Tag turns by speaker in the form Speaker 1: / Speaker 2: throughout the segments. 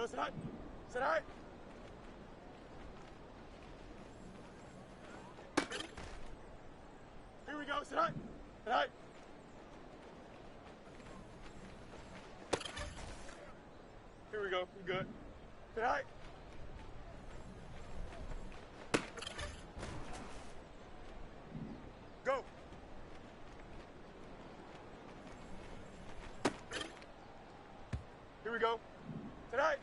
Speaker 1: go. Sit high. Sit high. Here we go. Sit high. Sit high. Here we go. We're good. Sit high. Go. Here we go. Tonight.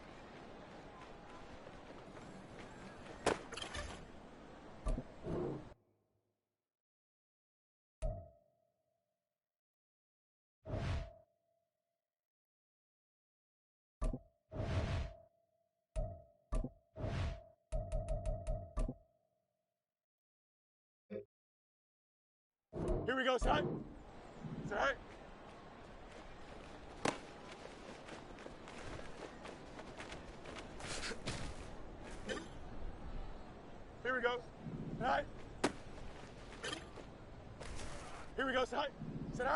Speaker 1: Here we go, son. Son. Here we go. Son. Here we go, son. Son.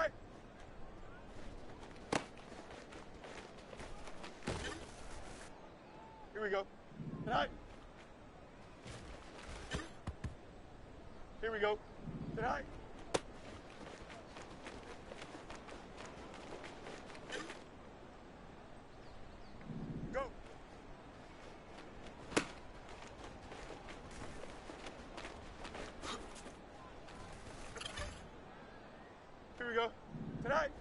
Speaker 1: Here we go. Son. Here we go. Son. Go. Here we go. Tonight.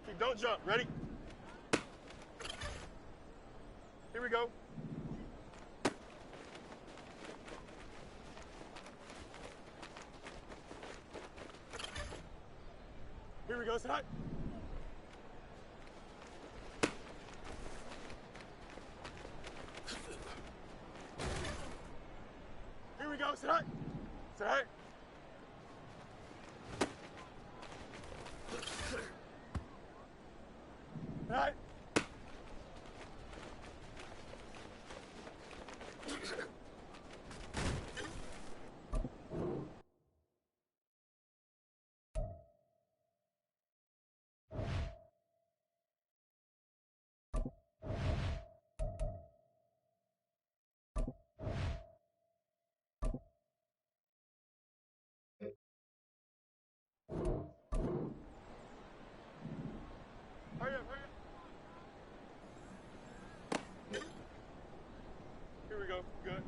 Speaker 1: Okay, don't jump. Ready? Here we go. Here we go, tonight. Here we go, tonight. Tonight. Tonight. Hurry up, hurry up. Here we go, good.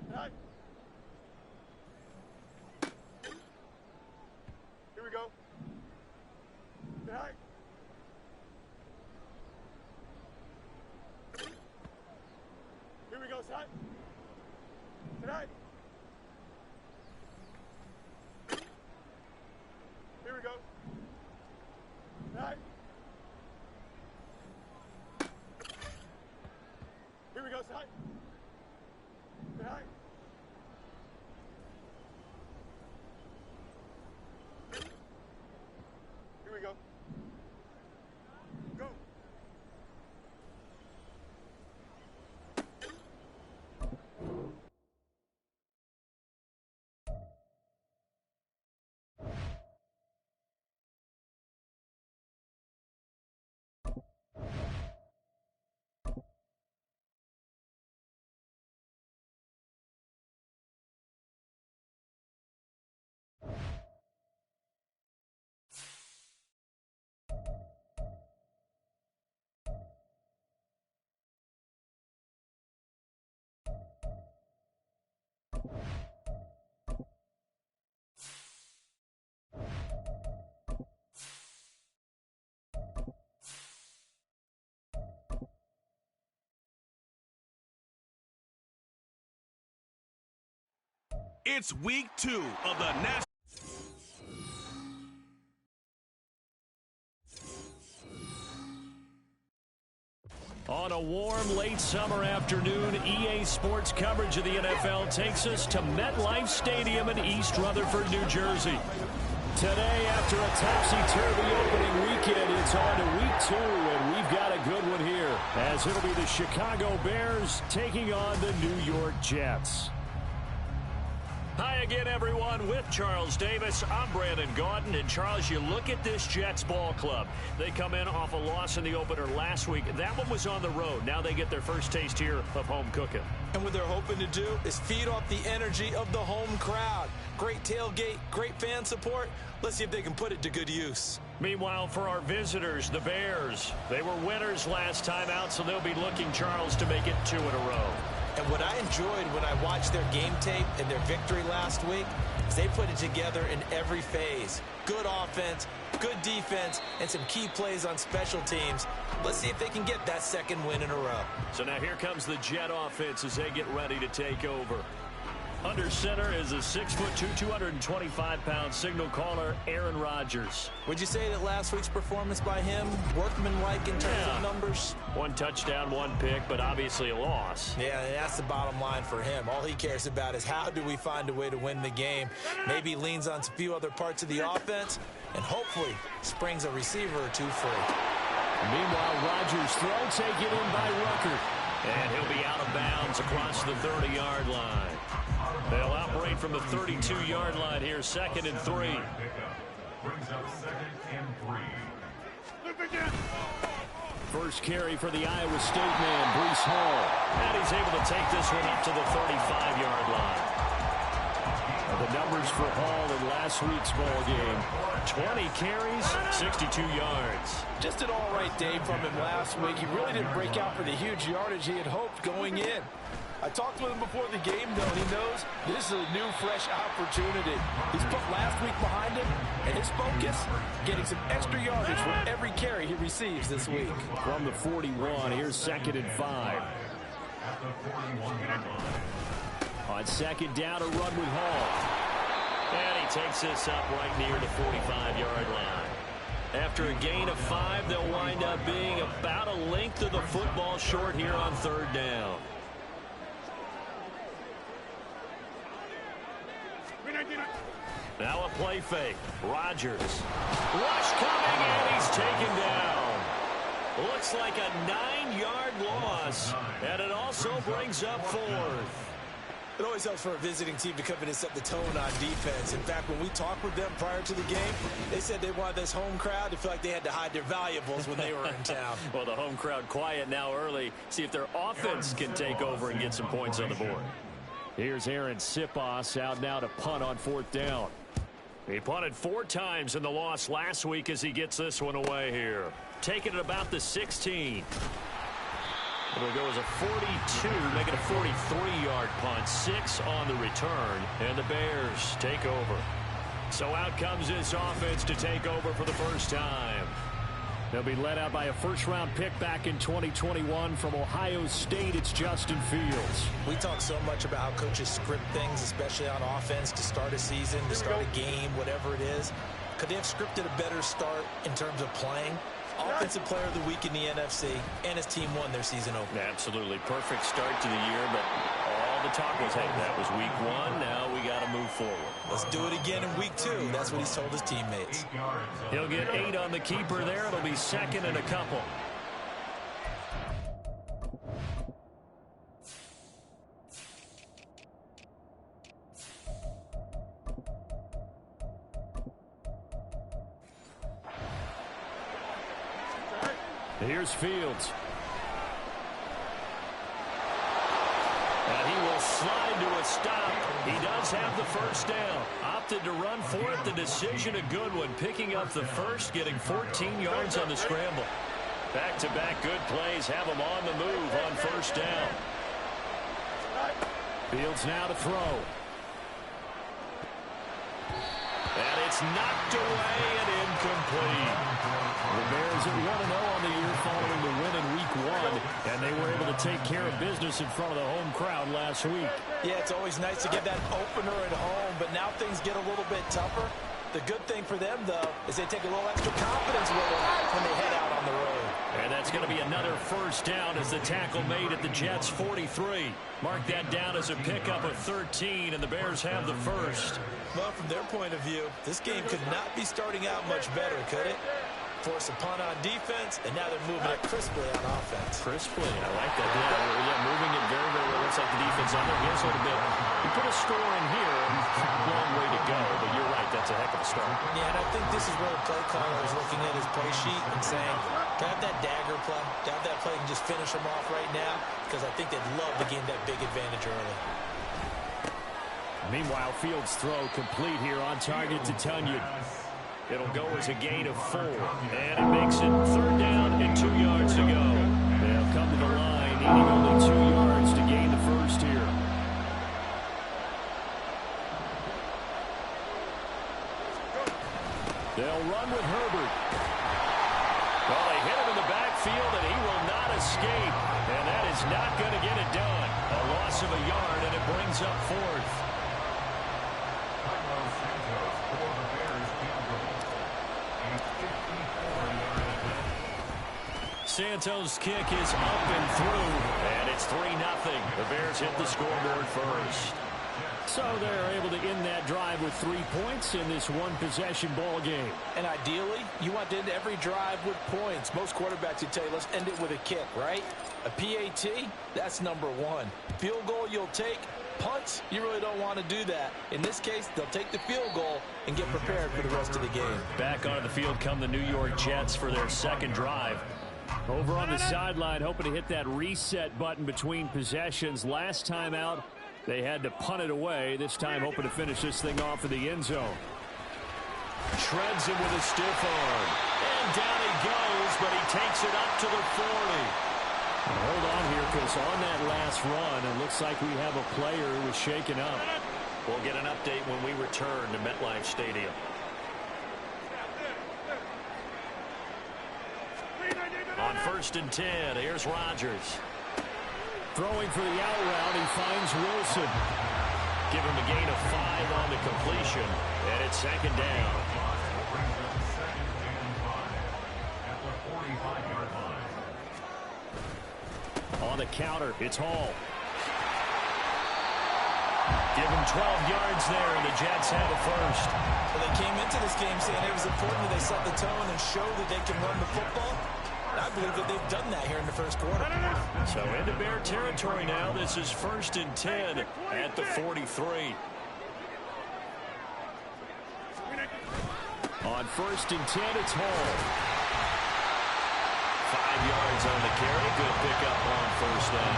Speaker 1: Tonight. Here we go. Tonight. Here we go, tonight. Tonight. Here we go. Tonight. Here we go, tonight. Tonight. Here we go. Go.
Speaker 2: It's week 2 of the National.
Speaker 3: On a warm late summer afternoon, EA Sports coverage of the NFL takes us to MetLife Stadium in East Rutherford, New Jersey. Today, after a topsy-turvy opening weekend, it's on to week 2, and we've got a good one here, as it'll be the Chicago Bears taking on the New York Jets. Hi again, everyone. With Charles Davis, I'm Brandon Gaudin. And, Charles, you look at this Jets ball club. They come in off a loss in the opener last week. That one was on the road. Now they get their first taste here of home cooking.
Speaker 4: And what they're hoping to do is feed off the energy of the home crowd. Great tailgate, great fan support. Let's see if they can put it to good use.
Speaker 3: Meanwhile, for our visitors, the Bears, they were winners last time out, so they'll be looking, Charles, to make it 2 in a row.
Speaker 4: And what I enjoyed when I watched their game tape and their victory last week is they put it together in every phase. Good offense, good defense, and some key plays on special teams. Let's see if they can get that second win in a row.
Speaker 3: So now here comes the Jet offense as they get ready to take over. Under center is a 6'2", 225-pound signal caller, Aaron Rodgers.
Speaker 4: Would you say that last week's performance by him, workmanlike in terms of numbers?
Speaker 3: 1 touchdown, 1 pick, but obviously a loss.
Speaker 4: Yeah, and that's the bottom line for him. All he cares about is how do we find a way to win the game. Maybe leans on a few other parts of the offense, and hopefully springs a receiver or two free.
Speaker 3: Meanwhile, Rodgers' throw taken in by Rucker. And he'll be out of bounds across the 30-yard line. They'll operate from the 32-yard line here, 2nd and 3.
Speaker 1: Brings up 2nd and 3.
Speaker 3: First carry for the Iowa State man, Breece Hall. And he's able to take this one up to the 35-yard line. The numbers for Hall in last week's ball game: 20 carries, 62 yards.
Speaker 5: Just an all-right day from him last week. He really didn't break out for the huge yardage he had hoped going in. I talked with him before the game, though, and he knows this is a new, fresh opportunity. He's put last week behind him, and his focus, getting some extra yardage for every carry he receives this week.
Speaker 3: From the 41, here's 2nd and 5. On 2nd down, a run with Hall. And he takes this up right near the 45-yard line. After a gain of 5, they'll wind up being about a length of the football short here on 3rd down. Now a play fake. Rodgers. Rush coming, and he's taken down. Looks like a 9-yard loss, and it also brings up 4th.
Speaker 4: It always helps for a visiting team to come in and set the tone on defense. In fact, when we talked with them prior to the game, they said they wanted this home crowd to feel like they had to hide their valuables when they were in town.
Speaker 3: Well, the home crowd quiet now early. See if their offense can take over and get some points on the board. Here's Aaron Sipos out now to punt on 4th down. He punted 4 times in the loss last week as he gets this one away here. Taking it about the 16. It'll go as a 42, make it a 43-yard punt. 6 on the return, and the Bears take over. So out comes this offense to take over for the first time. They'll be led out by a first-round pick back in 2021 from Ohio State. It's Justin Fields.
Speaker 4: We talk so much about how coaches script things, especially on offense, to start a season, to start a game, whatever it is. Could they have scripted a better start in terms of playing? Offensive player of the week in the NFC, and his team won their season opener.
Speaker 3: Absolutely perfect start to the year, but all the talk was, hey, that was week 1. Now we got to move forward.
Speaker 4: Let's do it again in week 2. That's what he's told his teammates.
Speaker 3: He'll get 8 on the keeper there. It'll be 2nd and a couple. Here's Fields. And he will slide to a stop. He does have the first down. Opted to run for it. The decision a good one. Picking up the first, getting 14 yards on the scramble. Back-to-back good plays have him on the move on 1st down. Fields now to throw. And it's knocked away and incomplete. The Bears are 1-0 on the year following the win in week 1, and they were able to take care of business in front of the home crowd last week.
Speaker 4: Yeah, it's always nice to get that opener at home, but now things get a little bit tougher. The good thing for them, though, is they take a little extra confidence with them when they head out on the road.
Speaker 3: And that's going to be another first down as the tackle made at the Jets' 43. Mark that down as a pickup of 13, and the Bears have the first.
Speaker 4: Well, from their point of view, this game could not be starting out much better, could it? Force a punt on defense, and now they're moving it crisply on offense.
Speaker 3: Crisply, I like that. Yeah, moving it very, very well. Looks like the defense on there. Here's a little bit. You put a score in here, long way to go, but you're right, that's a heck of a start.
Speaker 4: Yeah, and I think this is where the play caller is looking at his play sheet and saying, can I have that dagger play? Can I have that play and just finish them off right now? Because I think they'd love to gain that big advantage early.
Speaker 3: Meanwhile, Fields' throw complete here on target to Tunyon. It'll go as a gain of 4. And it makes it 3rd down and 2 yards to go. They'll come to the line, needing only 2 yards to gain the first here. They'll run with Herbert. Well, they hit him in the backfield, and he will not escape. And that is not going to get it done. A loss of a yard, and it brings up 4th. Santos' kick is up and through, and it's 3-0. The Bears hit the scoreboard first. So they're able to end that drive with 3 points in this one-possession ball game.
Speaker 5: And ideally, you want to end every drive with points. Most quarterbacks would tell you, let's end it with a kick, right? A PAT, that's number 1. Field goal you'll take. Punts, you really don't want to do that. In this case, they'll take the field goal and get prepared for the rest of the game.
Speaker 3: Back onto the field come the New York Jets for their second drive. Over on the sideline, hoping to hit that reset button between possessions. Last time out, they had to punt it away. This time, hoping to finish this thing off in the end zone. Shreds him with a stiff arm. And down he goes, but he takes it up to the 40. Hold on here, because on that last run, it looks like we have a player who was shaken up. We'll get an update when we return to MetLife Stadium. On 1st and 10, here's Rodgers. Throwing for the out route, he finds Wilson. Give him a gain of 5 on the completion, and it's 2nd down. On the counter, it's Hall. Give him 12 yards there, and the Jets have a first.
Speaker 4: Well, they came into this game saying it was important that they set the tone and show that they can run the football. I believe that they've done that here in the first quarter.
Speaker 3: So into Bear territory now. This is 1st and 10 at the 43. On 1st and 10, it's Hall. 5 yards on the carry. Good pickup on 1st down.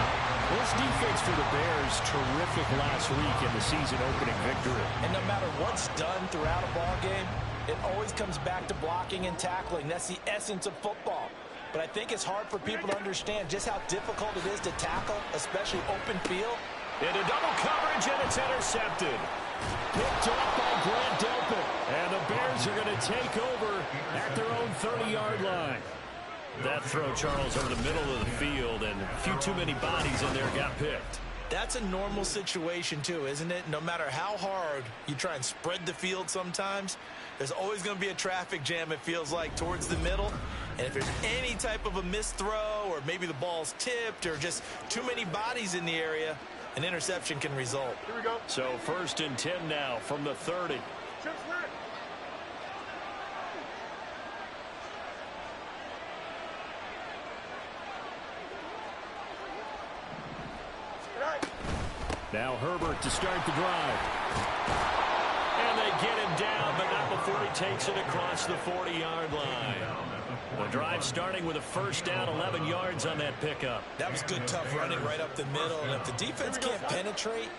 Speaker 3: This defense for the Bears, terrific last week in the season-opening victory.
Speaker 4: And no matter what's done throughout a ball game, it always comes back to blocking and tackling. That's the essence of football. But I think it's hard for people to understand just how difficult it is to tackle, especially open field.
Speaker 3: Into double coverage, and it's intercepted. Picked up by Grant Delpit. And the Bears are going to take over at their own 30-yard line. That throw, Charles, over the middle of the field, and a few too many bodies in there got picked.
Speaker 4: That's a normal situation, too, isn't it? No matter how hard you try and spread the field sometimes, there's always going to be a traffic jam, it feels like, towards the middle. And if there's any type of a missed throw, or maybe the ball's tipped, or just too many bodies in the area, an interception can result.
Speaker 1: Here we go.
Speaker 3: So 1st and 10 now from the 30. Now Herbert to start the drive. And they get him down, but not before he takes it across the 40-yard line. The drive starting with a 1st down, 11 yards on that pickup.
Speaker 4: That was good, tough running right up the middle. And if the defense can't penetrate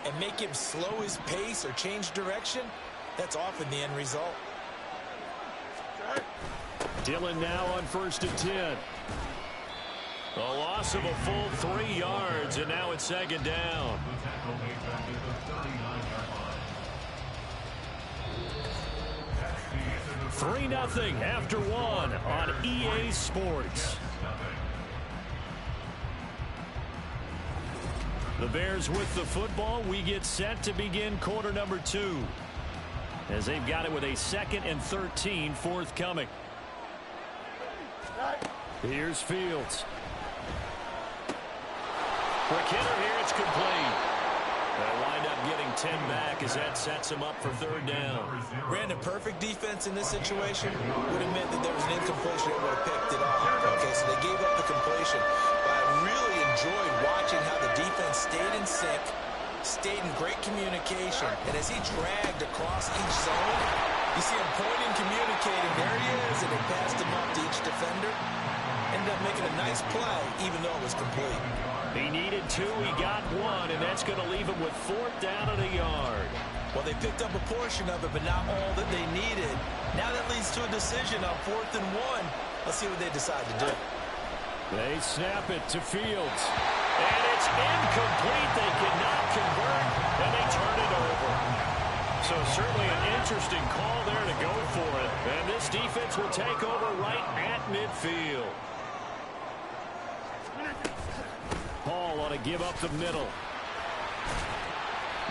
Speaker 4: and make him slow his pace or change direction, that's often the end result.
Speaker 3: Dillon now on 1st and 10. A loss of a full 3 yards, and now it's 2nd down. Three 3-0 after 1 on EA Sports. The Bears with the football. We get set to begin quarter number 2. As they've got it with a 2nd and 13 forthcoming. Here's Fields. Quick hitter here, it's complete. They'll wind up getting 10 back as that sets him up for third down.
Speaker 4: Brandon, perfect defense in this situation would have meant that there was an incompletion that would have picked it off. Okay, so they gave up the completion. But I really enjoyed watching how the defense stayed in sync, stayed in great communication. And as he dragged across each zone, you see him pointing, communicating. There he is, and they passed him off to each defender. Ended up making a nice play, even though it was complete.
Speaker 3: He needed 2, he got 1, and that's going to leave him with 4th down and a yard.
Speaker 4: Well, they picked up a portion of it, but not all that they needed. Now that leads to a decision on 4th and 1. Let's see what they decide to do.
Speaker 3: They snap it to Fields. And it's incomplete. They cannot convert, and they turn it over. So certainly an interesting call there to go for it. And this defense will take over right at midfield. Paul ought to give up the middle.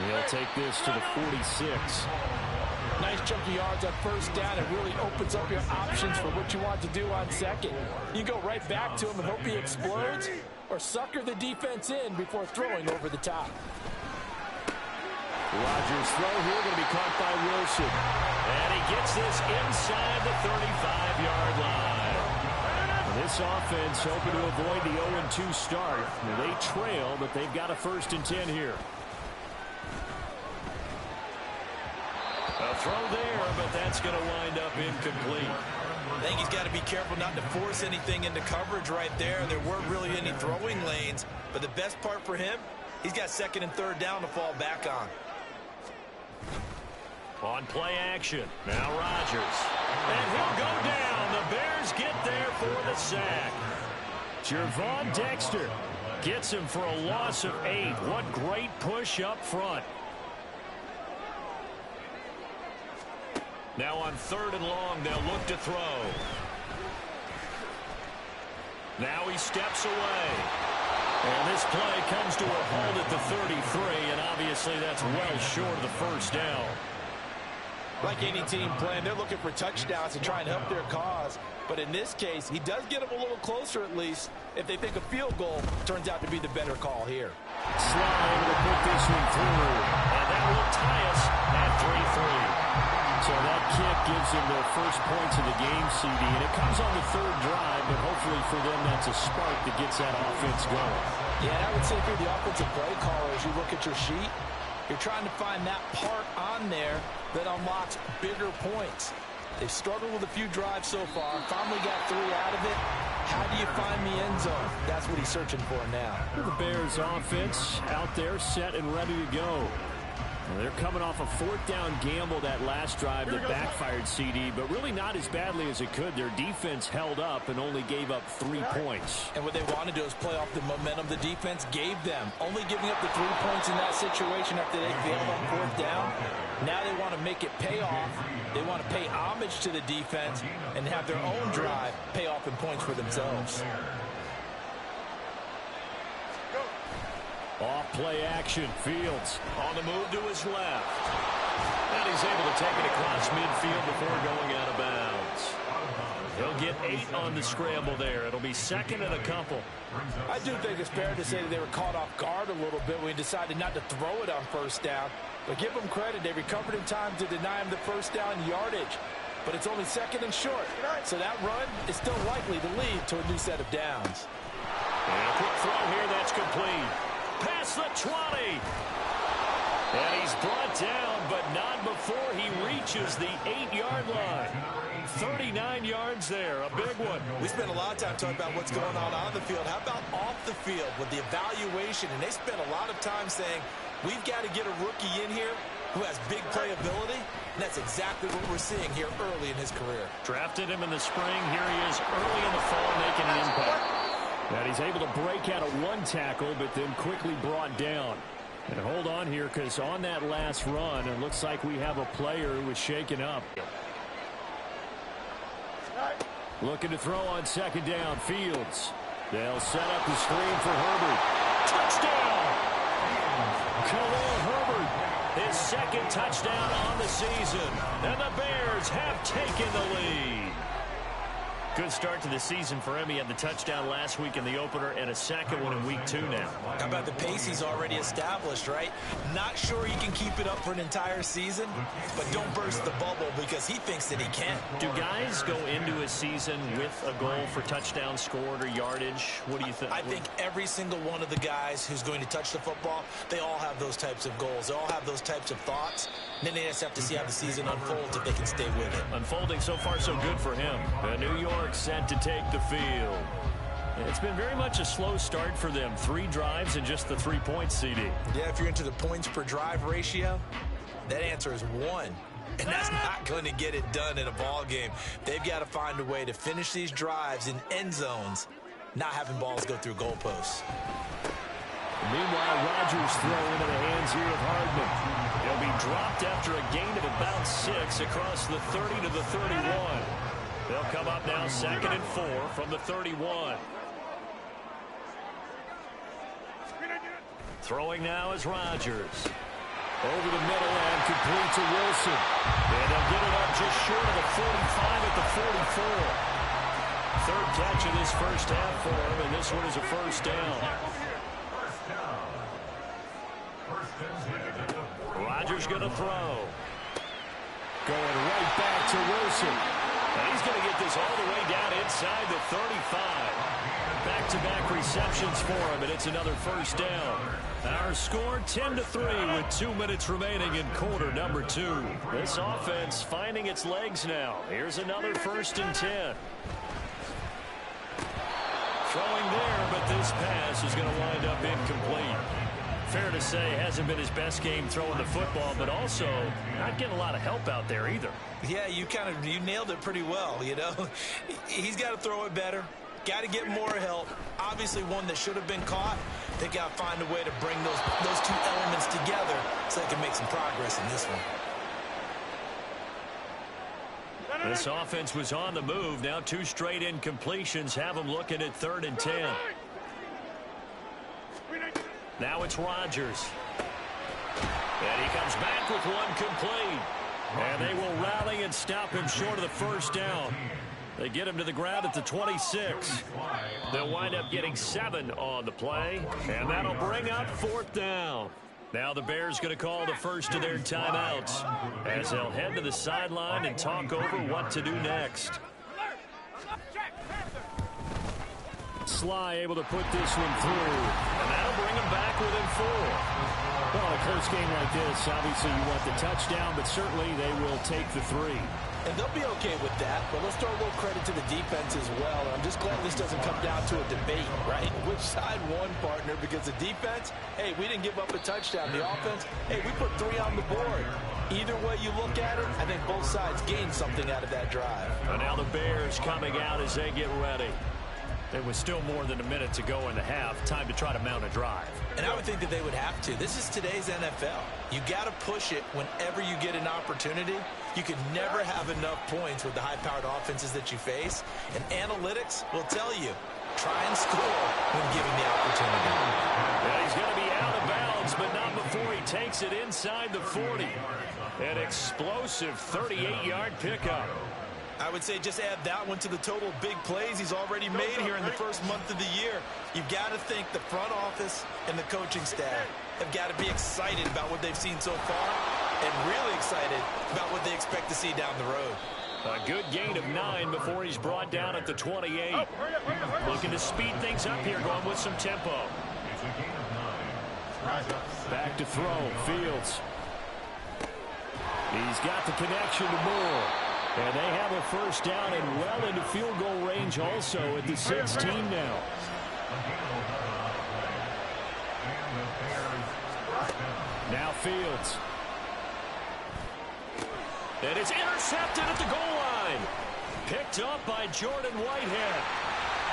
Speaker 3: He'll take this to the 46.
Speaker 5: Nice chunky yards on first down. It really opens up your options for what you want to do on second. You go right back to him and hope he explodes, or sucker the defense in before throwing over the top.
Speaker 3: Rodgers' throw here going to be caught by Wilson. And he gets this inside the 35-yard line. This offense hoping to avoid the 0-2 start. They trail, but they've got a 1st and 10 here. A throw there, but that's going to wind up incomplete.
Speaker 4: I think he's got to be careful not to force anything into coverage right there. There weren't really any throwing lanes, but the best part for him, he's got 2nd and 3rd down to fall back on.
Speaker 3: On play action, now Rodgers. And he'll go down. The Bears get there for the sack. Gervon Dexter gets him for a loss of 8. What great push up front. Now on 3rd and long, they'll look to throw. Now he steps away. And this play comes to a halt at the 33, and obviously that's well short of the 1st down.
Speaker 5: Like any team playing, they're looking for touchdowns to try and help their cause. But in this case, he does get them a little closer at least if they think a field goal turns out to be the better call here.
Speaker 3: Sly able to put this one through. And that will tie us at 3-3. So that kick gives them their first points of the game, CD. And it comes on the 3rd drive, but hopefully for them that's a spark that gets that offense going.
Speaker 5: Yeah, and I would say if you're the offensive play caller, as you look at your sheet, you're trying to find that part on there that unlocks bigger points. They've struggled with a few drives so far. Finally got 3 out of it. How do you find the end zone? That's what he's searching for now.
Speaker 3: The Bears offense out there set and ready to go. Well, they're coming off a 4th down gamble that last drive that backfired, CD, but really not as badly as it could. Their defense held up and only gave up 3 points.
Speaker 5: And what they want to do is play off the momentum the defense gave them. Only giving up the 3 points in that situation after they failed on 4th down. Now they want to make it pay off. They want to pay homage to the defense and have their own drive pay off in points for themselves.
Speaker 3: Off play action, Fields on the move to his left. And he's able to take it across midfield before going out of bounds. He'll get 8 on the scramble there. It'll be 2nd and a couple.
Speaker 5: I do think it's fair to say that they were caught off guard a little bit when he decided not to throw it on 1st down. But give them credit. They recovered in time to deny him the 1st down yardage. But it's only 2nd and short. So that run is still likely to lead to a new set of downs.
Speaker 3: And a quick throw here that's complete. Past the 20. And he's brought down, but not before he reaches the 8-yard line. 39 yards there, a big one.
Speaker 4: We spent a lot of time talking about what's going on the field. How about off the field with the evaluation? And they spent a lot of time saying, we've got to get a rookie in here who has big playability. And that's exactly what we're seeing here early in his career.
Speaker 3: Drafted him in the spring. Here he is early in the fall making an impact. And he's able to break out of 1 tackle, but then quickly brought down. And hold on here, because on that last run, it looks like we have a player who was shaken up. Looking to throw on 2nd down, Fields. They'll set up the screen for Herbert. Touchdown! Khalil Herbert, his 2nd touchdown on the season. And the Bears have taken the lead. Good start to the season for him. He had the touchdown last week in the opener and a second one in week 2 now.
Speaker 4: How about the pace he's already established, right? Not sure he can keep it up for an entire season, but don't burst the bubble because he thinks that he can.
Speaker 3: Do guys go into a season with a goal for touchdown scored or yardage? What do you think?
Speaker 4: I think every single one of the guys who's going to touch the football, they all have those types of goals. They all have those types of thoughts. And then they just have to see how the season unfolds if they can stay with it.
Speaker 3: Unfolding so far so good for him. New York set to take the field. It's been very much a slow start for them. 3 drives and just the 3 points, CD.
Speaker 4: Yeah, if you're into the points per drive ratio, that answer is 1. And that's not going to get it done in a ball game. They've got to find a way to finish these drives in end zones, not having balls go through goalposts.
Speaker 3: Meanwhile, Rodgers throw into the hands here of Hardman. He'll be dropped after a gain of about 6 across the 30 to the 31. They'll come up now 2nd and 4 from the 31. Throwing now is Rodgers. Over the middle and complete to Wilson. And they'll get it up just short of the 45 at the 44. 3rd catch of this first half for him, and this one is a first down. Rodgers going to throw. Going right back to Wilson. And he's going to get this all the way down inside the 35. Back-to-back receptions for him, and it's another first down. Our score 10-3 with 2 minutes remaining in quarter number 2. This offense finding its legs now. Here's another 1st and 10. Throwing there, but this pass is going to wind up incomplete. Fair to say, hasn't been his best game throwing the football, but also not getting a lot of help out there either.
Speaker 4: Yeah, you nailed it pretty well, you know. He's got to throw it better. Got to get more help. Obviously one that should have been caught. They got to find a way to bring those 2 elements together so they can make some progress in this one.
Speaker 3: This offense was on the move. Now 2 straight incompletions have them looking at 3rd and 10. Now it's Rodgers. And he comes back with one complete. And they will rally and stop him short of the first down. They get him to the ground at the 26. They'll wind up getting 7 on the play. And that'll bring up 4th down. Now the Bears going to call the first of their timeouts as they'll head to the sideline and talk over what to do next. Sly able to put this one through, and that'll bring him back within 4. Well, in a close game like this, obviously you want the touchdown, but certainly they will take the 3.
Speaker 5: And they'll be okay with that, but let's throw a little credit to the defense as well. I'm just glad this doesn't come down to a debate, right? Which side won, partner? Because the defense, hey, we didn't give up a touchdown. The offense, hey, we put 3 on the board. Either way you look at it, I think both sides gained something out of that drive.
Speaker 3: And now the Bears coming out as they get ready. There was still more than a minute to go in the half. Time to try to mount a drive.
Speaker 4: And I would think that they would have to. This is today's NFL. You got to push it whenever you get an opportunity. You can never have enough points with the high-powered offenses that you face. And analytics will tell you, try and score when given the opportunity.
Speaker 3: Yeah, he's going to be out of bounds, but not before he takes it inside the 40. An explosive 38-yard pickup.
Speaker 4: I would say just add that one to the total big plays he's already made here in the first month of the year. You've got to think the front office and the coaching staff have got to be excited about what they've seen so far and really excited about what they expect to see down the road.
Speaker 3: A good gain of 9 before he's brought down at the 28. Looking to speed things up here, going with some tempo. Back to throw, Fields. He's got the connection to Moore. And they have a first down and well into field goal range also at the 16 now. Now Fields. And it's intercepted at the goal line. Picked up by Jordan Whitehead.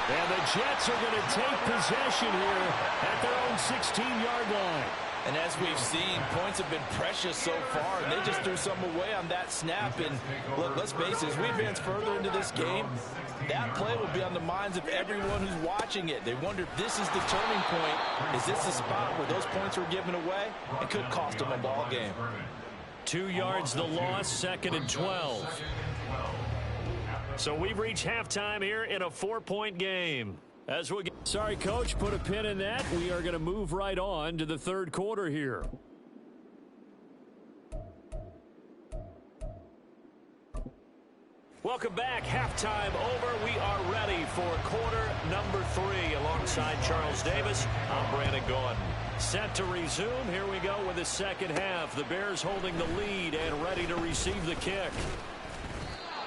Speaker 3: And the Jets are going to take possession here at their own 16-yard line.
Speaker 5: And as we've seen, points have been precious so far, and they just threw some away on that snap. And look, let's face it, as we advance further into this game, that play will be on the minds of everyone who's watching it. They wonder if this is the turning point. Is this the spot where those points were given away? It could cost them a ball game.
Speaker 3: 2 yards the loss, 2nd and 12. So we've reached halftime here in a 4-point game. Sorry, Coach, put a pin in that. We are going to move right on to the third quarter here. Welcome back. Halftime over. We are ready for quarter number 3. Alongside Charles Davis, I'm Brandon Gordon. Set to resume. Here we go with the second half. The Bears holding the lead and ready to receive the kick.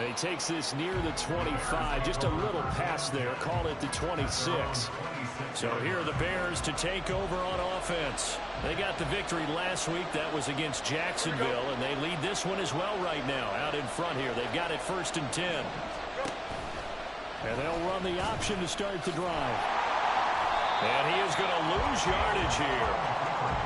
Speaker 3: And he takes this near the 25. Just a little pass there. Call it the 26. So here are the Bears to take over on offense. They got the victory last week. That was against Jacksonville, and they lead this one as well right now. Out in front here. They've got it 1st and 10. And they'll run the option to start the drive. And he is going to lose yardage here.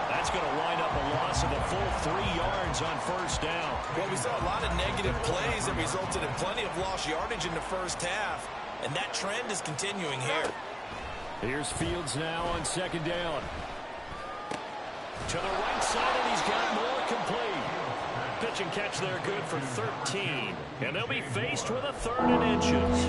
Speaker 3: That's going to wind up a loss of a full 3 yards on 1st down.
Speaker 4: Well, we saw a lot of negative plays that resulted in plenty of lost yardage in the first half, and that trend is continuing here.
Speaker 3: Here's Fields now on 2nd down. To the right side, and he's got more complete. Pitch and catch there, good for 13. And they'll be faced with a 3rd and inches.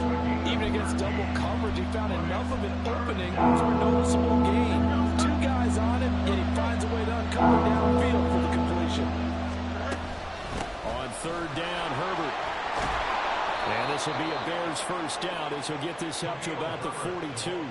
Speaker 5: Even against double coverage, he found enough of an opening for a noticeable gain. 2 guys on him, yet he finds a way to uncover downfield for the completion.
Speaker 3: On 3rd down, Herbert. And this will be a Bears 1st down as he'll get this up to about the 42.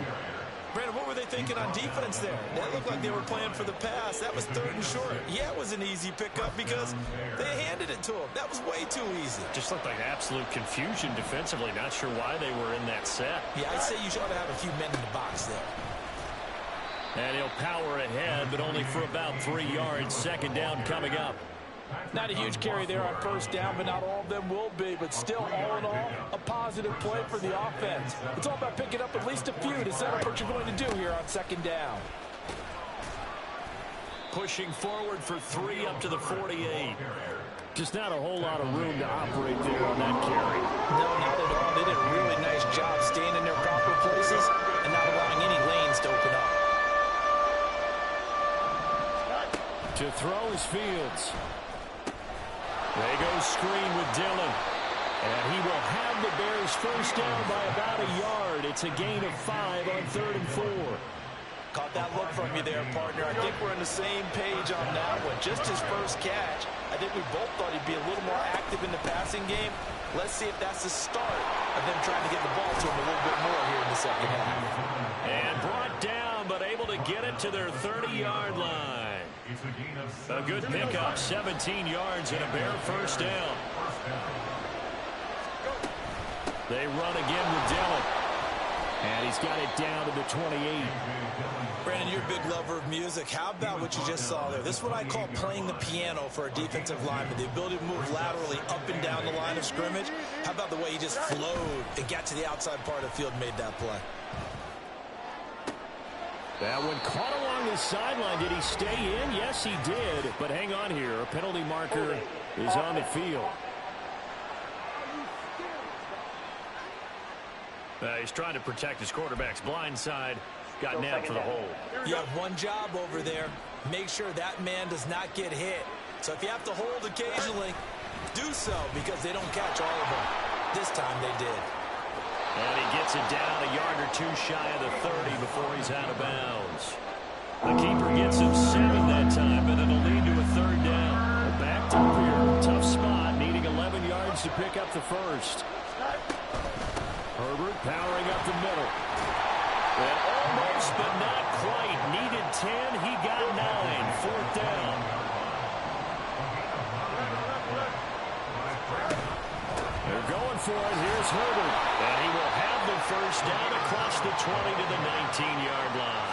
Speaker 4: Brandon, what were they thinking on defense there? That looked like they were playing for the pass. That was 3rd and short. Yeah, it was an easy pickup because they handed it to him. That was way too easy.
Speaker 3: Just looked like absolute confusion defensively. Not sure why they were in that set.
Speaker 4: Yeah, I'd say you should have a few men in the box there.
Speaker 3: And he'll power ahead, but only for about 3 yards. 2nd down coming up.
Speaker 5: Not a huge carry there on 1st down, but not all of them will be. But still, all in all, a positive play for the offense. It's all about picking up at least a few to set up what you're going to do here on 2nd down.
Speaker 3: Pushing forward for 3 up to the 48. Just not a whole lot of room to operate there on that carry.
Speaker 4: No, not at all. They did a really nice job staying in their proper places and not allowing any lanes to open up.
Speaker 3: To throw is Fields. They go screen with Dillon. And he will have the Bears 1st down by about a yard. It's a gain of 5 on 3rd and 4.
Speaker 4: Caught that look from you there, partner. I think we're on the same page on that one. Just his first catch. I think we both thought he'd be a little more active in the passing game. Let's see if that's the start of them trying to get the ball to him a little bit more here in the second half.
Speaker 3: And brought down, but able to get it to their 30-yard line. A good pickup, 17 yards and a Bear 1st down. They run again with Dillon. And he's got it down to the 28.
Speaker 4: Brandon, you're a big lover of music. How about what you just saw there? This is what I call playing the piano for a defensive lineman. The ability to move laterally up and down the line of scrimmage. How about the way he just flowed and got to the outside part of the field and made that play?
Speaker 3: That one caught along the sideline. Did he stay in? Yes, he did. But hang on here. A penalty marker is on the field. He's trying to protect his quarterback's blind side. Got nailed for the hold.
Speaker 4: You have one job over there. Make sure that man does not get hit. So if you have to hold occasionally, do so because they don't catch all of them. This time they did.
Speaker 3: And he gets it down a yard or 2 shy of the 30 before he's out of bounds. The keeper gets him 7 that time, but it'll lead to a 3rd down. We're backed up here. Tough spot, needing 11 yards to pick up the 1st. Herbert powering up the middle. And almost, but not quite. Needed 10. He got 9. 4th down. They're going for it. Here's Herbert. And he will have the 1st down across the 20 to the 19-yard line.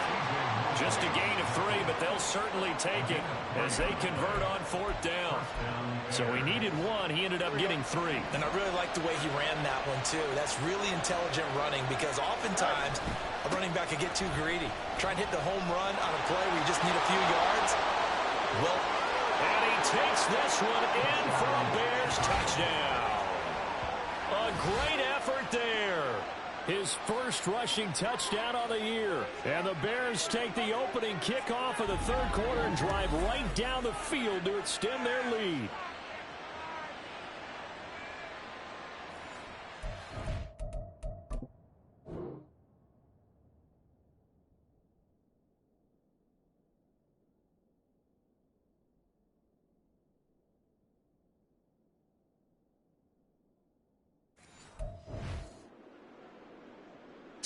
Speaker 3: Just a gain of 3, but they'll certainly take it as they convert on 4th down. So he needed 1. He ended up getting 3.
Speaker 4: And I really like the way he ran that one, too. That's really intelligent running because oftentimes a running back can get too greedy. Try and hit the home run on a play where you just need a few yards. Well,
Speaker 3: and he takes this one in for a Bears touchdown. A great effort there. His first rushing touchdown of the year. And the Bears take the opening kickoff of the 3rd quarter and drive right down the field to extend their lead.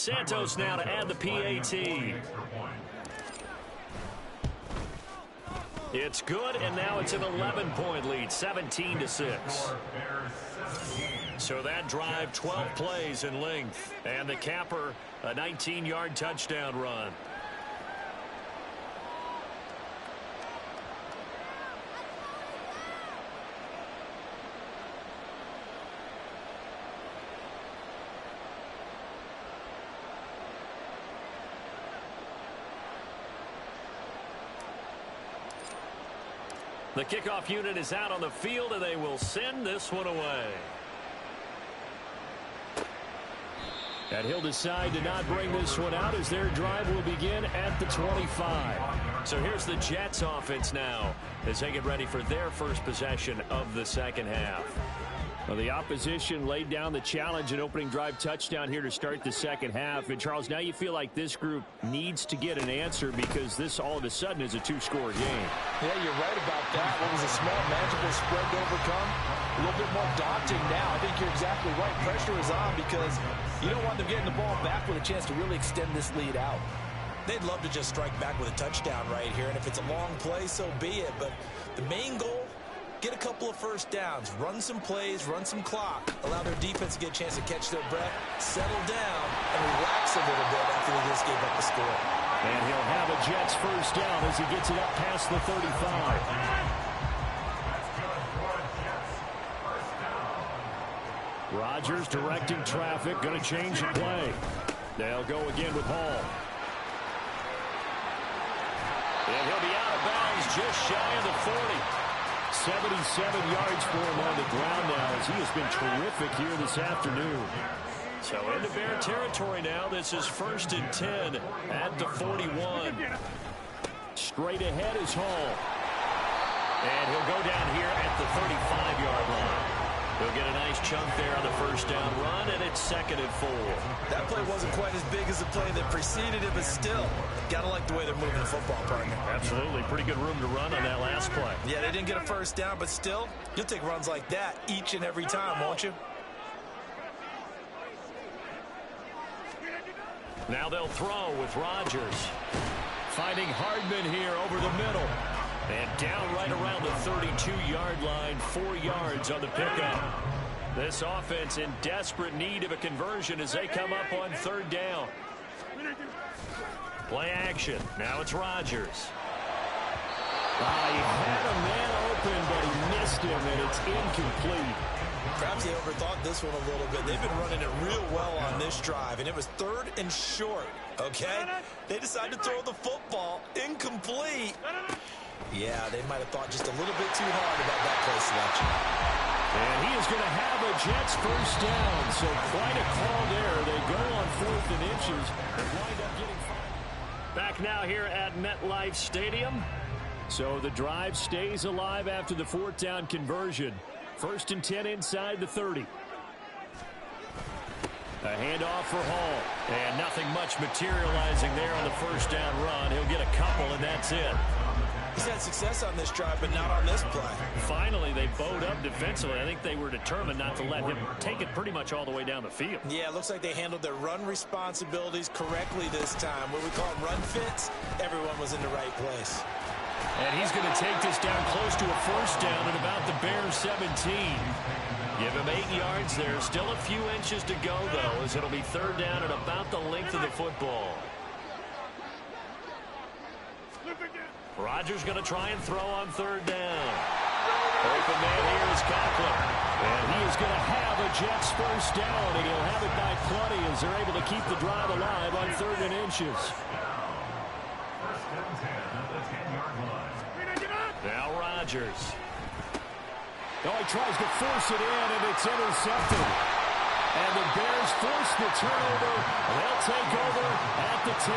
Speaker 3: Santos now to add the PAT. It's good, and now it's an 11-point lead, 17-6. So that drive, 12 plays in length. And the capper, a 19-yard touchdown run. The kickoff unit is out on the field, and they will send this one away. And he'll decide to not bring this one out as their drive will begin at the 25. So here's the Jets offense now as they get ready for their first possession of the second half. Well, the opposition laid down the challenge and opening drive touchdown here to start the second half. And, Charles, now you feel like this group needs to get an answer because this all of a sudden is a two-score game.
Speaker 5: Yeah, you're right about that. What was a small, manageable spread to overcome? A little bit more daunting now. I think you're exactly right. Pressure is on because you don't want them getting the ball back with a chance to really extend this lead out.
Speaker 4: They'd love to just strike back with a touchdown right here, and if it's a long play, so be it. But the main goal, get a couple of first downs, run some plays, run some clock, allow their defense to get a chance to catch their breath, settle down, and relax a little bit after they just gave up the score.
Speaker 3: And he'll have a Jets first down as he gets it up past the 35. Rodgers directing traffic, going to change the play. They'll go again with Hall. And he'll be out of bounds just shy of the 40. 77 yards for him on the ground now as he has been terrific here this afternoon. So into Bear territory now. This is 1st and 10 at the 41. Straight ahead is Hall. And he'll go down here at the 35-yard line. He'll get a nice chunk there on the first down run, and it's 2nd and 4.
Speaker 4: That play wasn't quite as big as the play that preceded it, but still, gotta like the way they're moving the football, partner.
Speaker 3: Absolutely. Pretty good room to run on that last play.
Speaker 4: Yeah, they didn't get a first down, but still, you'll take runs like that each and every time, won't you?
Speaker 3: Now they'll throw with Rodgers. Finding Hardman here over the middle. And down right around the 32-yard line, 4 yards on the pickup. This offense in desperate need of a conversion as they come up on 3rd down. Play action. Now it's Rodgers. He had a man open, but he missed him, and it's incomplete.
Speaker 4: Perhaps they overthought this one a little bit. They've been running it real well on this drive, and it was 3rd and short, okay? They decided to throw the football incomplete. Yeah, they might have thought just a little bit too hard about that play selection.
Speaker 3: And he is going to have a Jets first down, so quite a call there. They go on 4th and inches and wind up getting fired. Back now here at MetLife Stadium. So the drive stays alive after the 4th down conversion. 1st and 10 inside the 30. A handoff for Hall. And nothing much materializing there on the first down run. He'll get a couple, and that's it.
Speaker 4: He's had success on this drive, but not on this play.
Speaker 3: Finally, they bowed up defensively. I think they were determined not to let him take it pretty much all the way down the field.
Speaker 4: Yeah, it looks like they handled their run responsibilities correctly this time. What we call run fits, everyone was in the right place.
Speaker 3: And he's going to take this down close to a first down at about the Bears 17. Give him 8 yards there. Still a few inches to go, though, as it'll be 3rd down at about the length of the football. Rodgers going to try and throw on 3rd down. Open man here is Conklin. And he is going to have a Jets first down, and he'll have it by plenty as they're able to keep the drive alive on 3rd and inches. Now Rodgers. Oh, he tries to force it in, and it's intercepted. And the Bears force the turnover. They'll take over at the 10.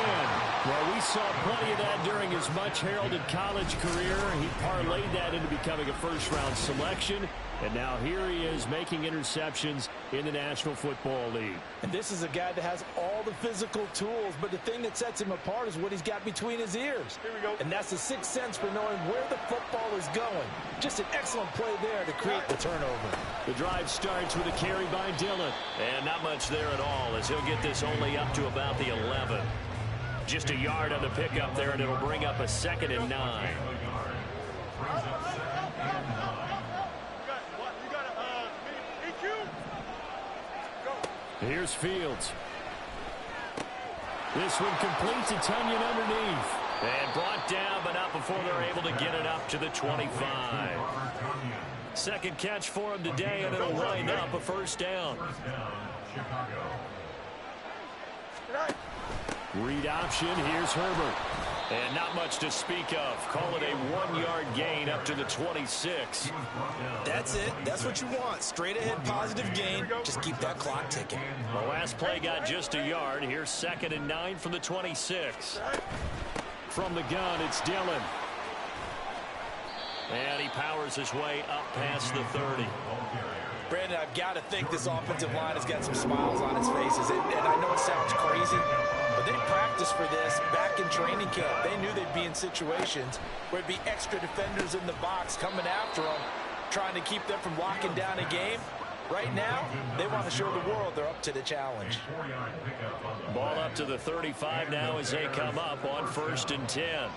Speaker 3: Well, we saw plenty of that during his much-heralded college career. He parlayed that into becoming a first-round selection. And now here he is making interceptions in the National Football League.
Speaker 5: And this is a guy that has all the physical tools, but the thing that sets him apart is what he's got between his ears.
Speaker 1: Here we go.
Speaker 5: And that's the sixth sense for knowing where the football is going. Just an excellent play there to create the turnover.
Speaker 3: The drive starts with a carry by Dillon. And not much much there at all as he'll get this only up to about the 11. Just a yard on the pickup there, and it'll bring up a 2nd and 9. Here's Fields. This one completes. It's Tunyon underneath. And brought down, but not before they're able to get it up to the 25. Second catch for him today, and it'll wind up a 1st down. Read option. Here's Herbert. And not much to speak of. Call it a 1-yard gain up to the 26.
Speaker 4: That's it. That's what you want. Straight ahead positive gain. Just keep that clock ticking.
Speaker 3: The last play got just a yard. Here's 2nd and 9 from the 26. From the gun, it's Dillon. And he powers his way up past the 30.
Speaker 5: Brandon, I've got to think this offensive line has got some smiles on its faces. And I know it sounds crazy, but they practiced for this back in training camp. They knew they'd be in situations where it'd be extra defenders in the box coming after them, trying to keep them from locking down a game. Right now, they want to show the world they're up to the challenge.
Speaker 3: Ball up to the 35 now as they come up on 1st and 10.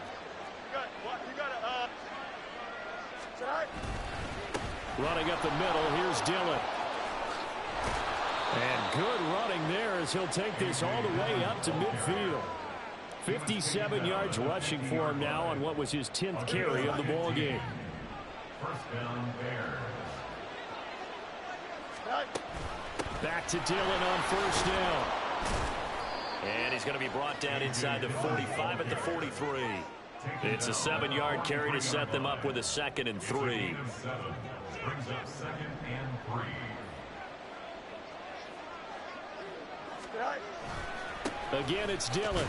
Speaker 3: Running up the middle, here's Dillon. And good running there as he'll take this all the way up to midfield. 57 yards rushing for him now on what was his 10th carry of the ball game. Back to Dillon on 1st down. And he's going to be brought down inside the 45 at the 43. It's a 7-yard carry to set them up with a 2nd and 3. Again, it's Dillon.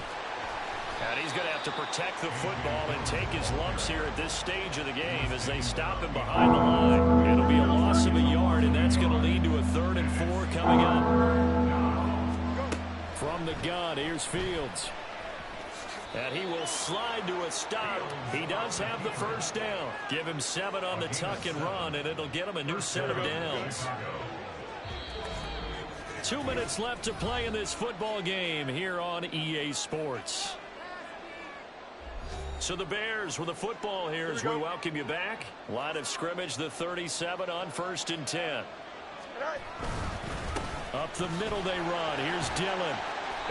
Speaker 3: And he's going to have to protect the football and take his lumps here at this stage of the game as they stop him behind the line. It'll be a loss of a yard, and that's going to lead to a 3rd and 4 coming up. From the gun, here's Fields. And he will slide to a stop. He does have the 1st down. Give him 7 on the tuck and run, and it'll get him a new set of downs. 2 minutes left to play in this football game here on EA Sports. So the Bears with the football here as we welcome you back. Line of scrimmage, the 37 on 1st and 10. Up the middle they run. Here's Dillon.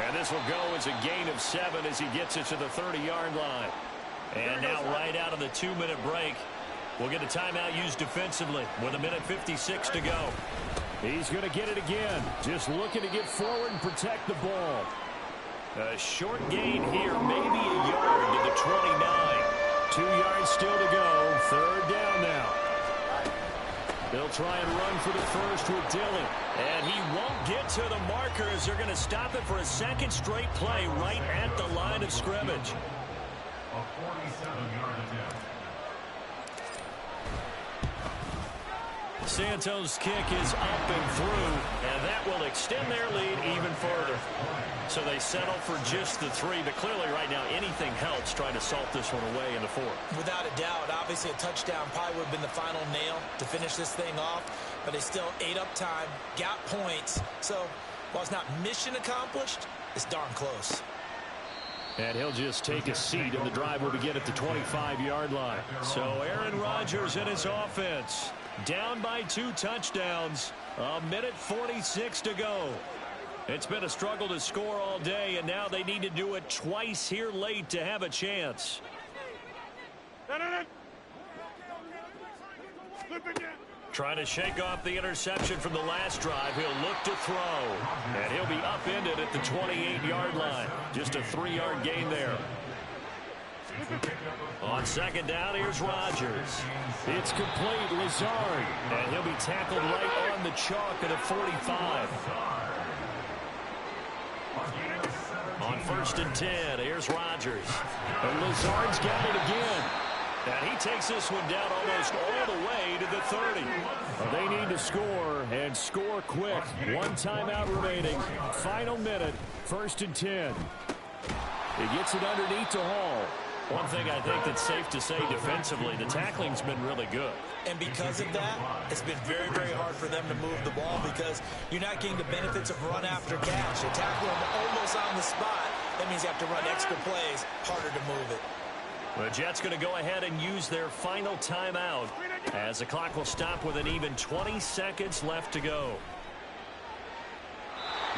Speaker 3: And this will go as a gain of 7 as he gets it to the 30-yard line. And now right out of the 2-minute break, we'll get a timeout used defensively with 1:56 to go. He's going to get it again. Just looking to get forward and protect the ball. A short gain here, maybe a yard to the 29. 2 yards still to go. 3rd down now. They'll try and run for the 1st with Dillon. And he won't get to the markers. They're going to stop it for a 2nd straight play right at the line of scrimmage.
Speaker 6: A 47-yard attempt.
Speaker 3: Santos' kick is up and through, and that will extend their lead even further. So they settle for just the 3, but clearly right now anything helps trying to salt this one away in the 4th.
Speaker 4: Without a doubt, obviously a touchdown probably would have been the final nail to finish this thing off, but they still ate up time, got points. So while it's not mission accomplished, it's darn close.
Speaker 3: And he'll just take a seat, and the drive will begin at the 25-yard line. So Aaron Rodgers and his offense down by 2 touchdowns. 1:46 to go. It's been a struggle to score all day, and now they need to do it twice here late to have a chance. Trying to shake off the interception from the last drive. He'll look to throw, and he'll be upended at the 28-yard line. Just a 3-yard gain there. On 2nd down, here's Rodgers. It's complete. Lazard, and he'll be tackled right on the chalk at a 45. On 1st and 10, here's Rodgers. And Lazard's got it again. And he takes this one down almost all the way to the 30. Well, they need to score, and score quick. 1 timeout remaining. Final minute, 1st and 10. He gets it underneath to Hall. One thing I think that's safe to say defensively, the tackling's been really good.
Speaker 4: And because of that, it's been very, very hard for them to move the ball because you're not getting the benefits of run after catch. You tackle them almost on the spot. That means you have to run extra plays, harder to move it.
Speaker 3: The Jets going to go ahead and use their final timeout as the clock will stop with an even 20 seconds left to go.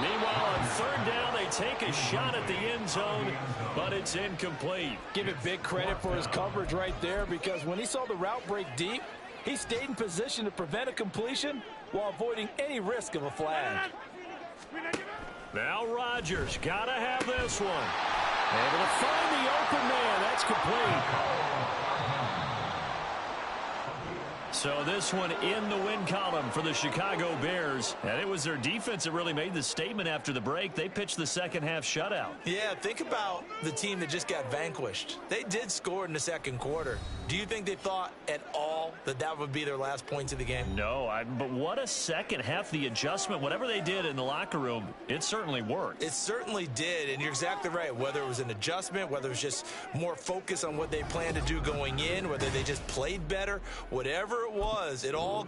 Speaker 3: Meanwhile, on third down, they take a shot at the end zone, but it's incomplete.
Speaker 5: Give it big credit for his coverage right there because when he saw the route break deep, he stayed in position to prevent a completion while avoiding any risk of a flag.
Speaker 3: Now Rodgers got to have this one. Able to find the open man. That's complete. So this one in the win column for the Chicago Bears. And it was their defense that really made the statement after the break. They pitched the second half shutout.
Speaker 4: Yeah, think about the team that just got vanquished. They did score in the second quarter. Do you think they thought at all that that would be their last points of the game?
Speaker 3: No, but what a second half. The adjustment, whatever they did in the locker room, it certainly worked.
Speaker 4: It certainly did, and you're exactly right. Whether it was an adjustment, whether it was just more focus on what they planned to do going in, whether they just played better, whatever it was, it all...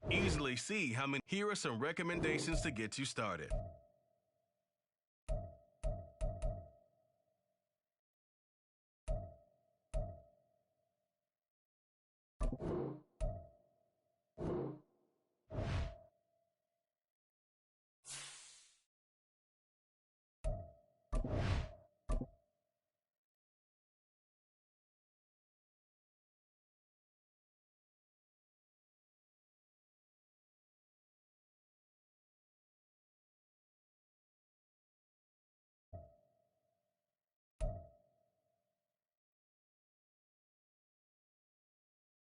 Speaker 2: Easily see how many. Here are some recommendations to get you started.